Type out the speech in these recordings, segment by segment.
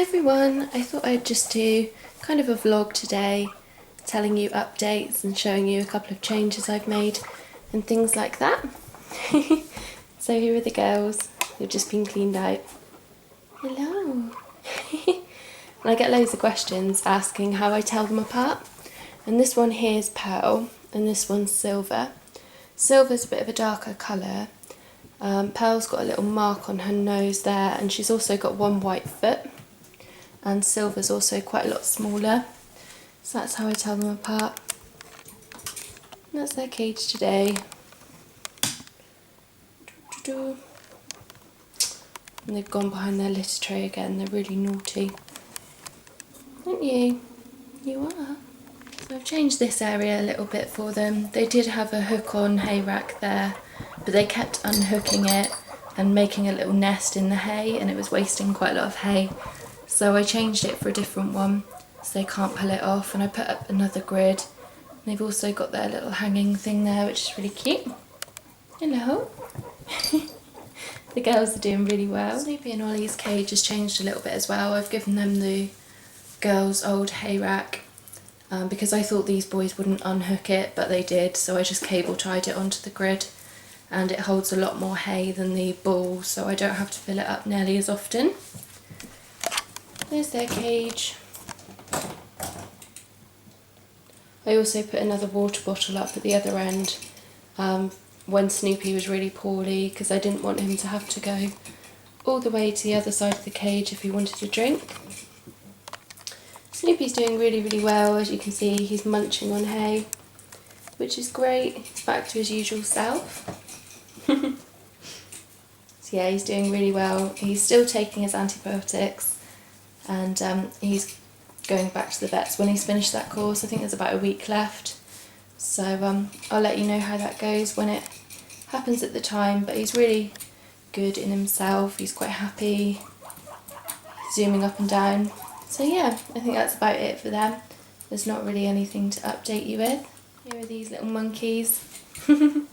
everyone, I thought I'd just do kind of a vlog today, telling you updates and showing you a couple of changes I've made and things like that. So here are the girls, they've just been cleaned out. Hello! And I get loads of questions asking how I tell them apart. And this one here is Pearl and this one's Silver. Silver's a bit of a darker colour. Pearl's got a little mark on her nose there, and she's also got one white foot. And Silver's also quite a lot smaller. So that's how I tell them apart. And that's their cage today. And they've gone behind their litter tray again, they're really naughty. Aren't you? You are. So I've changed this area a little bit for them. They did have a hook on hay rack there, but they kept unhooking it and making a little nest in the hay, and it was wasting quite a lot of hay. So I changed it for a different one so they can't pull it off, and I put up another grid. They've also got their little hanging thing there, which is really cute. Hello. The girls are doing really well. Snoopy and Ollie's cage has changed a little bit as well. I've given them the girls' old hay rack because I thought these boys wouldn't unhook it, but they did, so I just cable tied it onto the grid, and it holds a lot more hay than the ball, so I don't have to fill it up nearly as often. There's their cage. I also put another water bottle up at the other end when Snoopy was really poorly, because I didn't want him to have to go all the way to the other side of the cage if he wanted a drink. Snoopy's doing really well. As you can see, he's munching on hay, which is great. He's back to his usual self. So yeah, he's doing really well. He's still taking his antibiotics, and he's going back to the vets when he's finished that course. I think there's about a week left. So I'll let you know how that goes when it happens at the time, but he's really good in himself. He's quite happy, zooming up and down. So yeah, I think that's about it for them. There's not really anything to update you with. Here are these little monkeys. And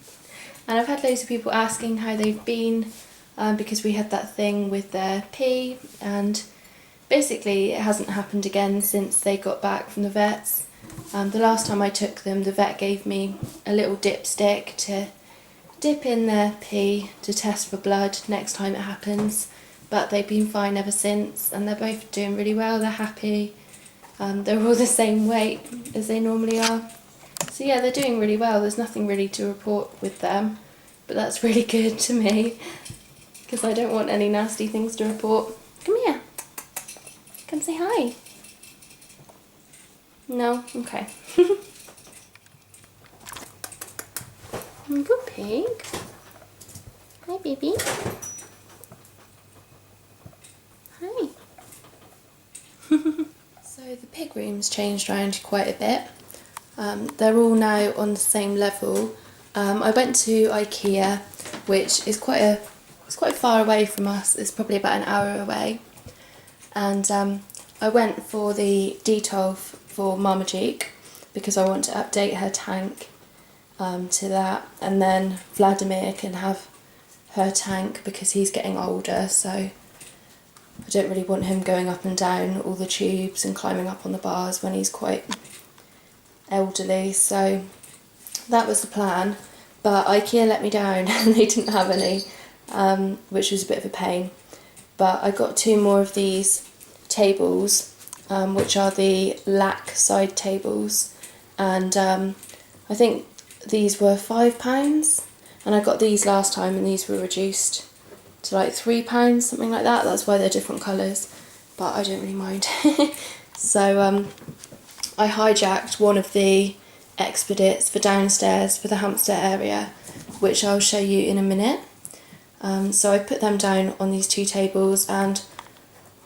I've had loads of people asking how they've been because we had that thing with their pee, and basically it hasn't happened again since they got back from the vets. The last time I took them, the vet gave me a little dipstick to dip in their pee to test for blood next time it happens, but they've been fine ever since, and they're both doing really well. They're happy. They're all the same weight as they normally are. So yeah, they're doing really well. There's nothing really to report with them, but that's really good to me because I don't want any nasty things to report. Come here. Come say hi. No? Okay. Good pig. Hi, baby. Hi. So the pig room's changed around quite a bit. They're all now on the same level. I went to IKEA, which is quite far away from us. It's probably about an hour away. And I went for the Detolf for Marmaduke because I want to update her tank to that, and then Vladimir can have her tank because he's getting older, so I don't really want him going up and down all the tubes and climbing up on the bars when he's quite elderly. So that was the plan, but IKEA let me down and they didn't have any, which was a bit of a pain. But I got 2 more of these tables, which are the lac side tables, and I think these were £5, and I got these last time and these were reduced to like £3, something like that. That's why they're different colours, but I don't really mind. So I hijacked one of the Expedits for downstairs for the hamster area, which I'll show you in a minute. So I put them down on these 2 tables, and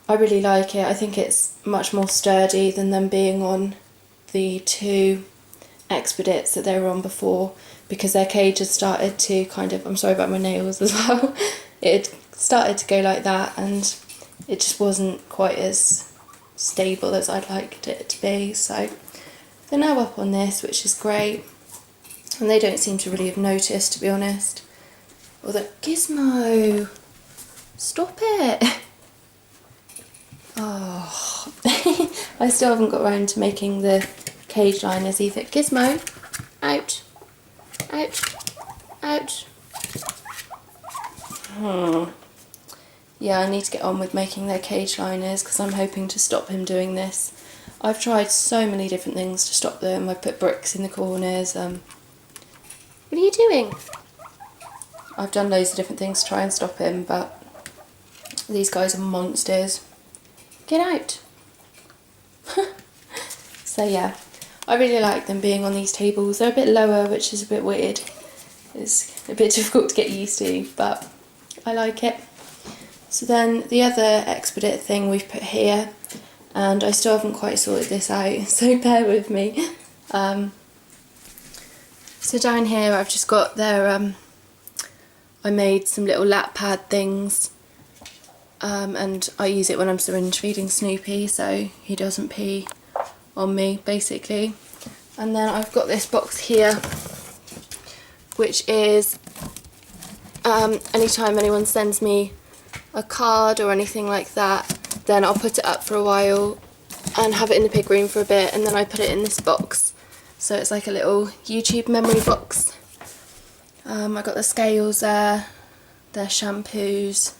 I really like it. I think it's much more sturdy than them being on the 2 Expedits that they were on before, because their cage had started to kind of, I'm sorry about my nails as well, it had started to go like that, and it just wasn't quite as stable as I'd liked it to be. So they're now up on this, which is great, and they don't seem to really have noticed, to be honest. Although, Gizmo, stop it. Oh, I still haven't got around to making the cage liners either. Gizmo, out, out, out. Yeah, I need to get on with making their cage liners because I'm hoping to stop him doing this. I've tried so many different things to stop them. I put bricks in the corners. What are you doing? I've done loads of different things to try and stop him, but these guys are monsters. Get out! So yeah, I really like them being on these tables. They're a bit lower, which is a bit weird. It's a bit difficult to get used to, but I like it. So then the other expedite thing we've put here, and I still haven't quite sorted this out, so bear with me. So down here I've just got their, I made some little lap pad things, and I use it when I'm syringe feeding Snoopy so he doesn't pee on me basically. And then I've got this box here which is anytime anyone sends me a card or anything like that, then I'll put it up for a while and have it in the pig room for a bit, and then I put it in this box. So it's like a little YouTube memory box. I got the scales there, their shampoos,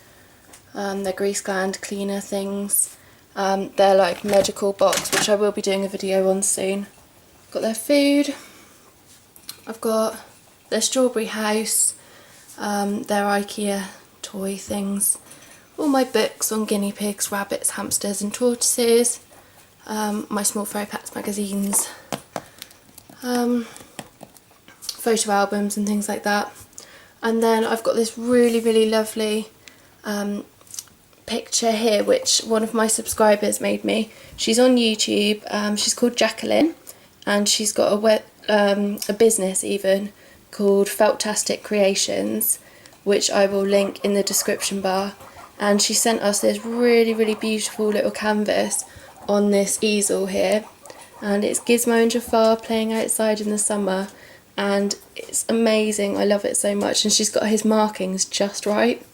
their grease gland cleaner things. They're like medical box, which I will be doing a video on soon. Got their food. I've got their strawberry house, their IKEA toy things, all my books on guinea pigs, rabbits, hamsters and tortoises, my small fairy pets magazines, photo albums and things like that. And then I've got this really lovely picture here which one of my subscribers made me. She's on YouTube, she's called Jacqueline, and she's got a business even called Feltastic Creations, which I will link in the description bar. And she sent us this really beautiful little canvas on this easel here, and it's Gizmo and Jafar playing outside in the summer, and it's amazing. I love it so much, and she's got his markings just right.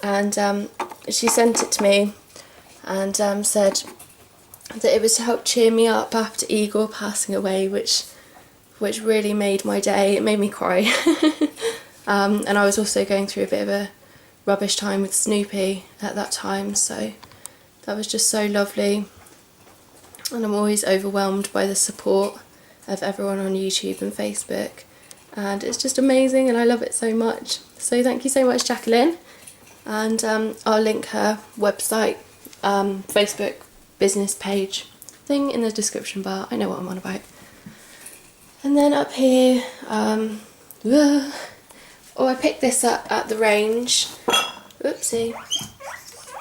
And she sent it to me and said that it was to help cheer me up after Igor passing away, which really made my day. It made me cry. And I was also going through a bit of a rubbish time with Snoopy at that time, so that was just so lovely. And I'm always overwhelmed by the support of everyone on YouTube and Facebook, and it's just amazing and I love it so much. So thank you so much, Jacqueline. And I'll link her website, Facebook business page thing in the description bar. I know what I'm on about. And then up here, oh, I picked this up at the range. Oopsie.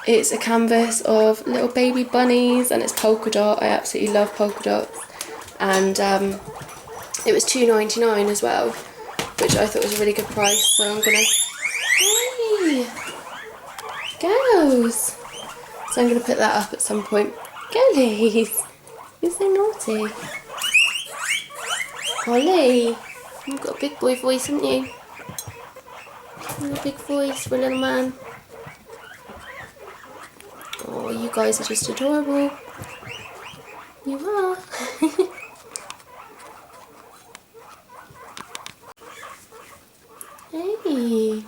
It's a canvas of little baby bunnies and it's polka dot. I absolutely love polka dots. And it was $2.99 as well, which I thought was a really good price. So I'm gonna, hey, girls. So I'm gonna put that up at some point. Girlies, you're so naughty. Holly, you've got a big boy voice, haven't you? You've got a big voice for a little man. Oh, you guys are just adorable. You are. Hey,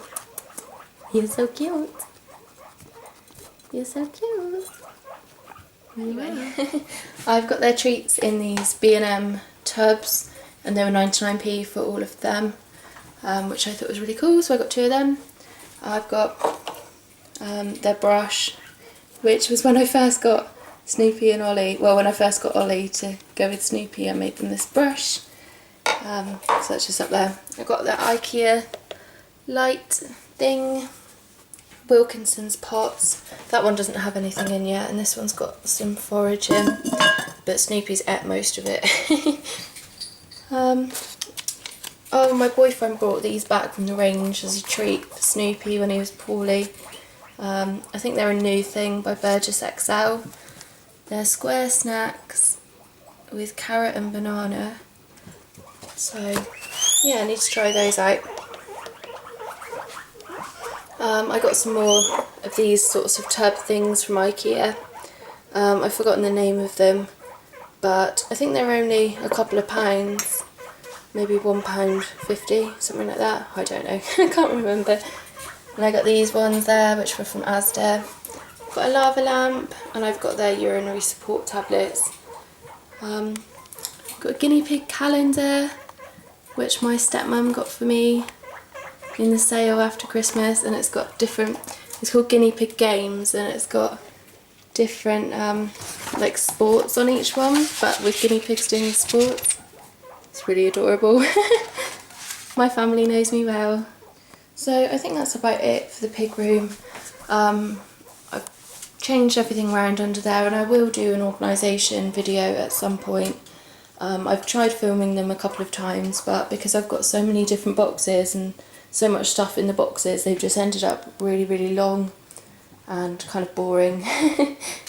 you're so cute. You're so cute. Anyway, I've got their treats in these B&M tubs, and they were 99p for all of them, which I thought was really cool, so I got 2 of them. I've got their brush, which was when I first got Snoopy and Ollie. Well, when I first got Ollie to go with Snoopy, I made them this brush. So that's just up there. I've got the IKEA light thing, Wilkinson's pots. That one doesn't have anything in yet, and this one's got some forage in, but Snoopy's ate most of it. Oh, my boyfriend brought these back from the range as a treat for Snoopy when he was poorly. I think they're a new thing by Burgess XL. They're square snacks with carrot and banana. So yeah, I need to try those out. I got some more of these sorts of tub things from IKEA. I've forgotten the name of them, but I think they're only a couple of pounds, maybe £1.50, something like that. I don't know, I can't remember. And I got these ones there, which were from Asda. I've got a lava lamp, and I've got their urinary support tablets. Got a guinea pig calendar, which my stepmum got for me in the sale after Christmas, and it's got different, it's called Guinea Pig Games, and it's got different like sports on each one, but with guinea pigs doing sports. It's really adorable. My family knows me well. So I think that's about it for the pig room. I've changed everything around under there, and I will do an organisation video at some point. I've tried filming them a couple of times, but because I've got so many different boxes and so much stuff in the boxes, they've just ended up really, really long and kind of boring.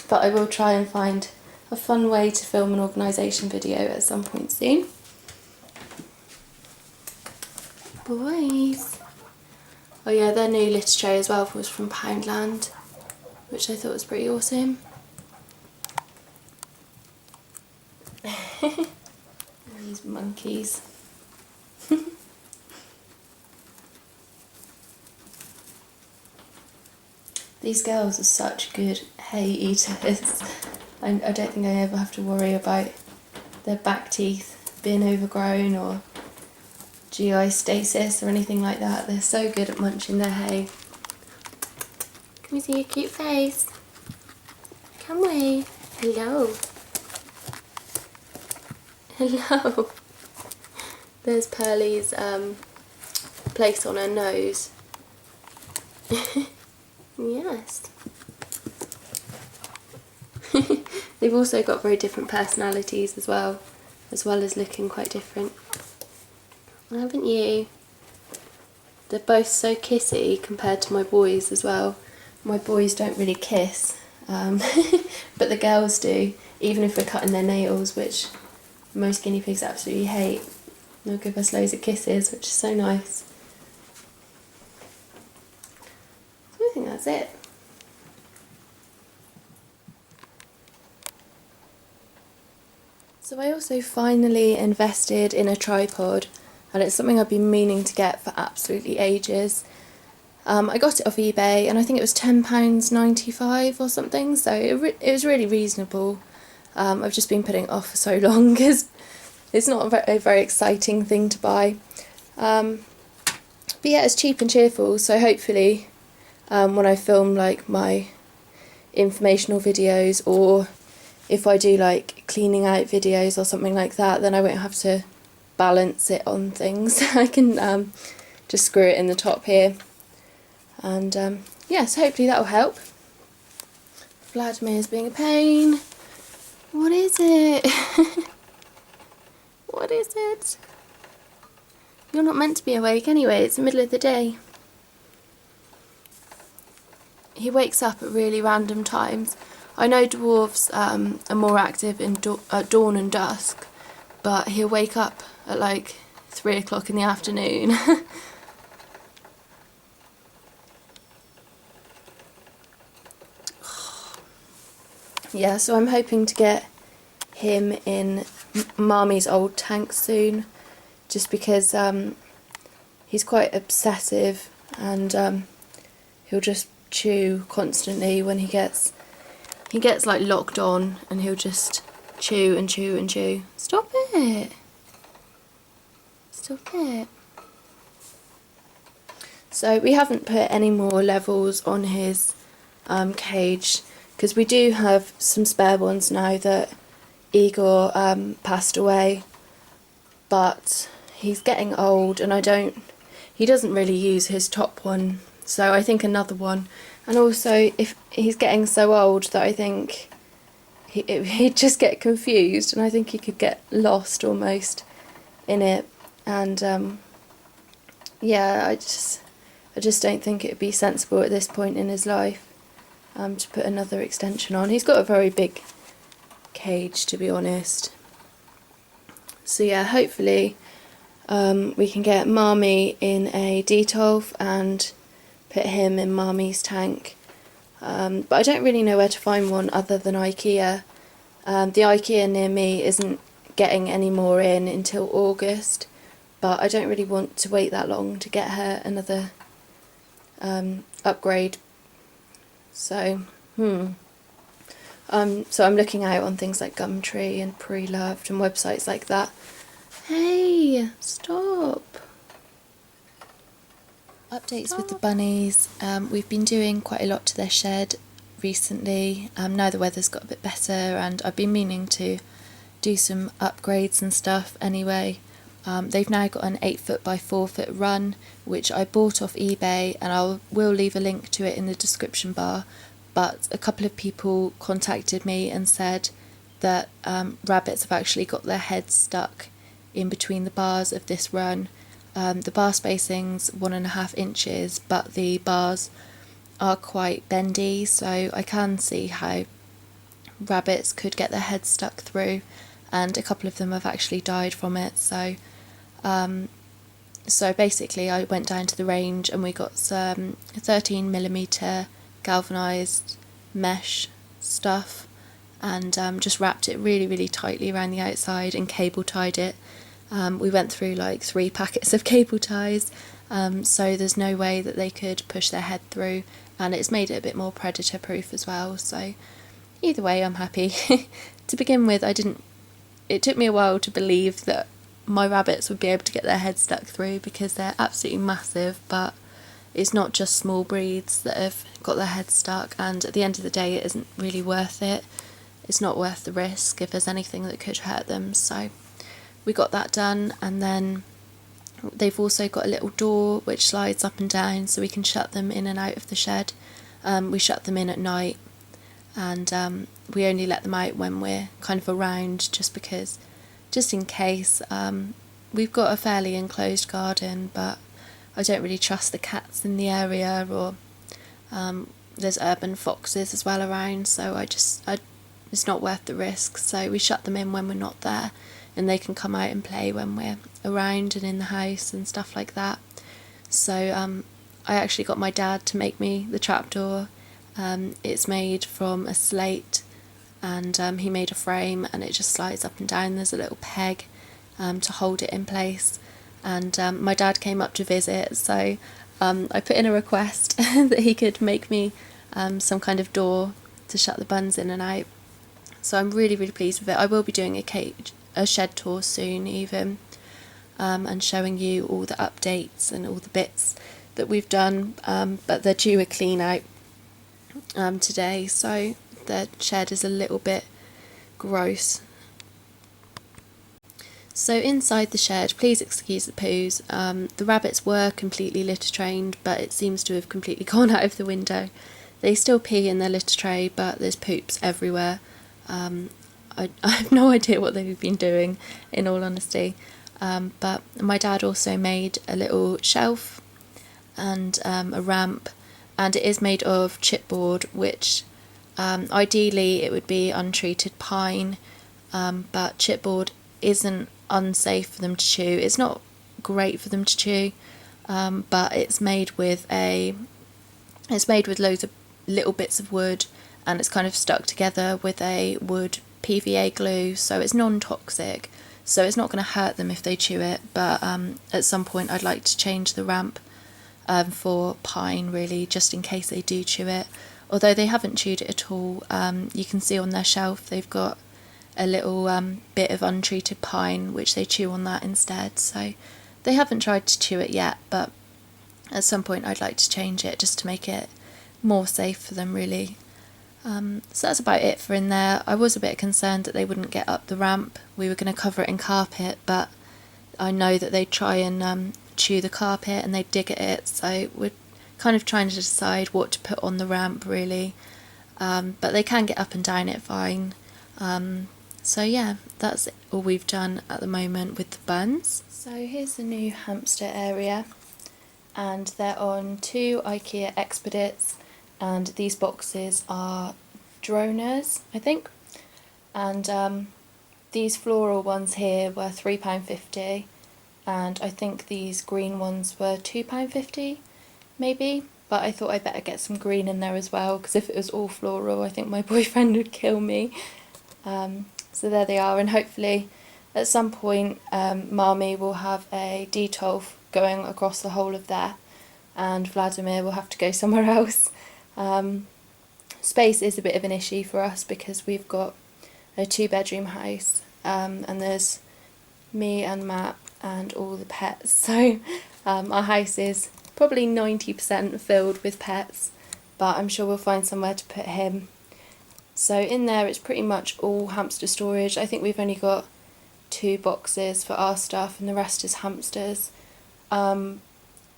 But I will try and find a fun way to film an organisation video at some point soon. Boys! Oh yeah, their new litter tray as well was from Poundland, which I thought was pretty awesome. These monkeys. These girls are such good hay eaters. I don't think I ever have to worry about their back teeth being overgrown or GI stasis or anything like that. They're so good at munching their hay. Can we see your cute face? Come we? Hello. Hello. There's Pearly's place on her nose. Yes. They've also got very different personalities as well as looking quite different. Haven't you? They're both so kissy compared to my boys as well. My boys don't really kiss, but the girls do, even if we're cutting their nails, which most guinea pigs absolutely hate. They'll give us loads of kisses, which is so nice. So I think that's it. So I also finally invested in a tripod, and it's something I've been meaning to get for absolutely ages. I got it off eBay, and I think it was £10.95 or something, so it was really reasonable. I've just been putting it off for so long because it's not a very exciting thing to buy. But yeah, it's cheap and cheerful, so hopefully when I film like my informational videos, or if I do like cleaning out videos or something like that, then I won't have to balance it on things. I can just screw it in the top here, and yeah, so hopefully that will help. Vladimir's being a pain. What is it? What is it? You're not meant to be awake anyway, it's the middle of the day. He wakes up at really random times. I know dwarves are more active at dawn and dusk, but he'll wake up at like 3 o'clock in the afternoon. Yeah, so I'm hoping to get him in Marmy's old tank soon, just because he's quite obsessive, and he'll just chew constantly when he gets like locked on, and he'll just chew and chew and chew. Stop it! Stop it! So we haven't put any more levels on his cage, because we do have some spare ones now that Igor passed away, but he's getting old, and he doesn't really use his top one, so I think another one. And also, if he's getting so old that I think he'd just get confused, and I think he could get lost almost in it. And yeah, I just don't think it would be sensible at this point in his life to put another extension on. He's got a very big cage, to be honest. So yeah, hopefully we can get Marmy in a detolf and put him in Marmy's tank. but I don't really know where to find one other than IKEA. The IKEA near me isn't getting any more in until August, but I don't really want to wait that long to get her another upgrade. So, so I'm looking out on things like Gumtree and Pre-Loved and websites like that. Hey, stop! Updates with the bunnies. We've been doing quite a lot to their shed recently. Now the weather's got a bit better, and I've been meaning to do some upgrades and stuff anyway. They've now got an 8 foot by 4 foot run, which I bought off eBay, and will leave a link to it in the description bar. But a couple of people contacted me and said that rabbits have actually got their heads stuck in between the bars of this run. The bar spacing's 1.5 inches, but the bars are quite bendy, so I can see how rabbits could get their heads stuck through, and a couple of them have actually died from it. So basically I went down to the range and we got some 13mm galvanised mesh stuff, and just wrapped it really, really tightly around the outside and cable tied it. We went through like 3 packets of cable ties, so there's no way that they could push their head through, and it's made it a bit more predator proof as well. So either way, I'm happy. To begin with, it took me a while to believe that my rabbits would be able to get their heads stuck through, because they're absolutely massive, but it's not just small breeds that have got their heads stuck, and at the end of the day it isn't really worth it. It's not worth the risk if there's anything that could hurt them. So we got that done, and then they've also got a little door which slides up and down so we can shut them in and out of the shed. We shut them in at night, and we only let them out when we're kind of around, just in case. We've got a fairly enclosed garden, but I don't really trust the cats in the area, or there's urban foxes as well around, so it's not worth the risk. So we shut them in when we're not there, and they can come out and play when we're around and in the house and stuff like that. So I actually got my dad to make me the trapdoor. It's made from a slate, and he made a frame, and it just slides up and down. There's a little peg to hold it in place, and my dad came up to visit, so I put in a request that he could make me some kind of door to shut the buns in and out. So I'm really, really pleased with it. I will be doing a shed tour soon even, and showing you all the updates and all the bits that we've done, but they're due a clean out today, so the shed is a little bit gross. So inside the shed, please excuse the poos. The rabbits were completely litter trained, but it seems to have completely gone out of the window. They still pee in their litter tray, but there's poops everywhere. I have no idea what they've been doing, in all honesty. But my dad also made a little shelf and a ramp, and it is made of chipboard, which ideally it would be untreated pine, but chipboard isn't unsafe for them to chew. It's not great for them to chew, but it's made with loads of little bits of wood, and it's kind of stuck together with a wood PVA glue, so it's non-toxic, so it's not going to hurt them if they chew it. But at some point I'd like to change the ramp for pine, really, just in case they do chew it, although they haven't chewed it at all. You can see on their shelf they've got a little bit of untreated pine, which they chew on that instead, so they haven't tried to chew it yet, but at some point I'd like to change it just to make it more safe for them, really. So that's about it for in there. I was a bit concerned that they wouldn't get up the ramp. We were going to cover it in carpet, but I know that they'd try and chew the carpet and they'd dig at it, so we're kind of trying to decide what to put on the ramp, really. But they can get up and down it fine. So yeah, that's all we've done at the moment with the buns. So here's the new hamster area, and they're on 2 IKEA Expedits, and these boxes are droners, I think, and these floral ones here were £3.50, and I think these green ones were £2.50 maybe. but I thought I'd better get some green in there as well, because if it was all floral I think my boyfriend would kill me. So there they are, and hopefully at some point Marmee will have a detolf going across the whole of there, and Vladimir will have to go somewhere else. Space is a bit of an issue for us because we've got a 2-bedroom house, and there's me and Matt and all the pets, so our house is probably 90% filled with pets, but I'm sure we'll find somewhere to put him. So in there it's pretty much all hamster storage. I think we've only got 2 boxes for our stuff and the rest is hamsters. And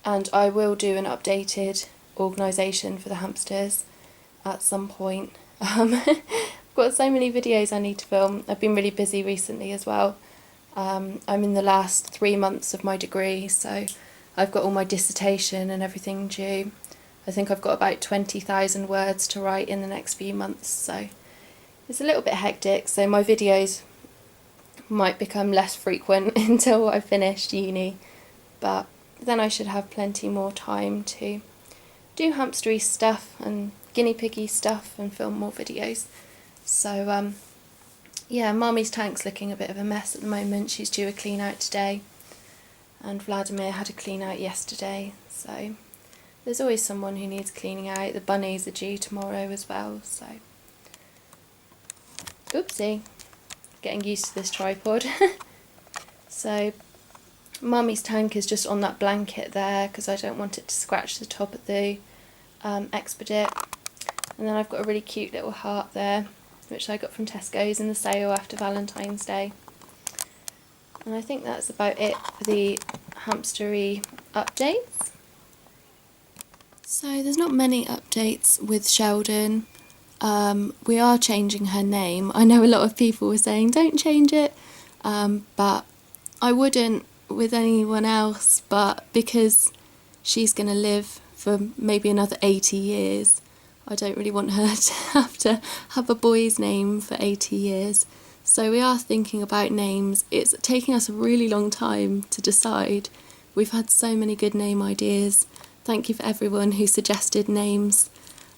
I will do an updated organisation for the hamsters at some point. I've got so many videos I need to film. I've been really busy recently as well. I'm in the last 3 months of my degree, so I've got all my dissertation and everything due. I think I've got about 20,000 words to write in the next few months, so it's a little bit hectic, so my videos might become less frequent until I finished uni, but then I should have plenty more time to do hamstery stuff and guinea piggy stuff and film more videos. So yeah, Marmee's tank's looking a bit of a mess at the moment. She's due a clean out today, and Vladimir had a clean out yesterday, so there's always someone who needs cleaning out. The bunnies are due tomorrow as well, so oopsie, getting used to this tripod. So Mummy's tank is just on that blanket there because I don't want it to scratch the top of the Expedit. And then I've got a really cute little heart there, which I got from Tesco's in the sale after Valentine's Day. And I think that's about it for the hamstery updates. So there's not many updates with Sheldon. We are changing her name. I know a lot of people were saying don't change it, but I wouldn't with anyone else, but because she's going to live for maybe another 80 years, I don't really want her to have a boy's name for 80 years. So we are thinking about names. It's taking us a really long time to decide. We've had so many good name ideas. Thank you for everyone who suggested names.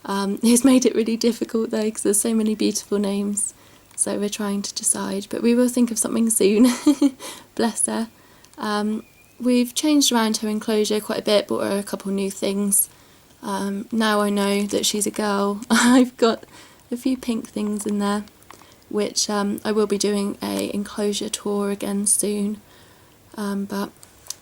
It's made it really difficult though because there's so many beautiful names. So we're trying to decide, but we will think of something soon. Bless her. We've changed around her enclosure quite a bit, bought her a couple new things. Now I know that she's a girl. I've got a few pink things in there, which I will be doing a enclosure tour again soon. But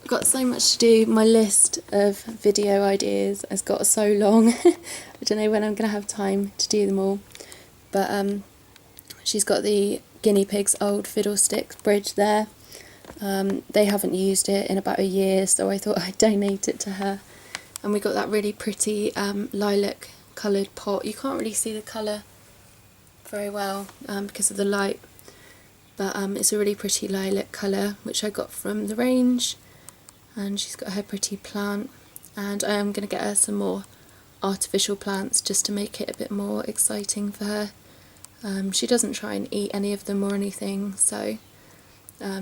I've got so much to do. My list of video ideas has got so long. I don't know when I'm going to have time to do them all. But she's got the guinea pig's old fiddlesticks bridge there. They haven't used it in about a year, so I thought I'd donate it to her. And we got that really pretty lilac coloured pot. You can't really see the colour very well because of the light, but it's a really pretty lilac colour which I got from the range. And she's got her pretty plant, and I am going to get her some more artificial plants just to make it a bit more exciting for her. She doesn't try and eat any of them or anything, so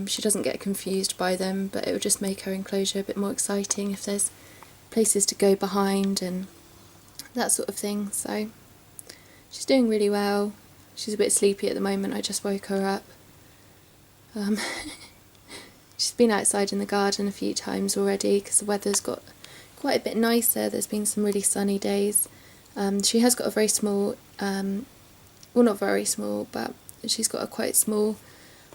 she doesn't get confused by them, but it would just make her enclosure a bit more exciting if there's places to go behind and that sort of thing. So she's doing really well. She's a bit sleepy at the moment. I just woke her up. She's been outside in the garden a few times already because the weather's got quite a bit nicer. There's been some really sunny days. She has got a very small, well, not very small, but she's got a quite small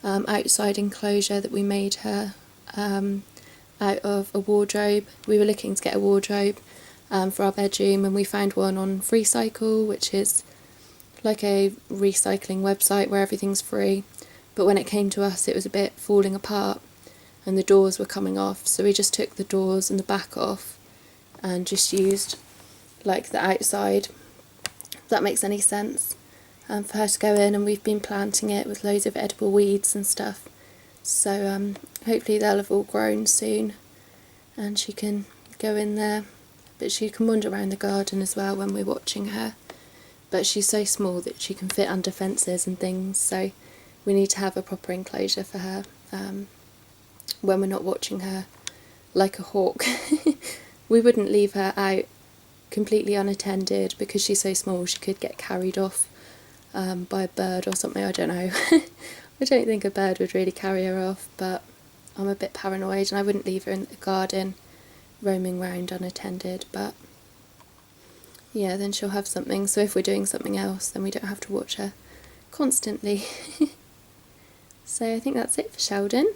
outside enclosure that we made her out of a wardrobe. We were looking to get a wardrobe for our bedroom, and we found one on FreeCycle, which is like a recycling website where everything's free. But when it came to us, it was a bit falling apart and the doors were coming off, so we just took the doors and the back off and just used like the outside, if that makes any sense, for her to go in. And we've been planting it with loads of edible weeds and stuff, so hopefully they'll have all grown soon and she can go in there. But she can wander around the garden as well when we're watching her, but she's so small that she can fit under fences and things, so we need to have a proper enclosure for her when we're not watching her like a hawk. We wouldn't leave her out completely unattended, because she's so small she could get carried off by a bird or something, I don't know. I don't think a bird would really carry her off, but I'm a bit paranoid and I wouldn't leave her in the garden roaming around unattended. But yeah, then she'll have something, so if we're doing something else then we don't have to watch her constantly. So I think that's it for Sheldon.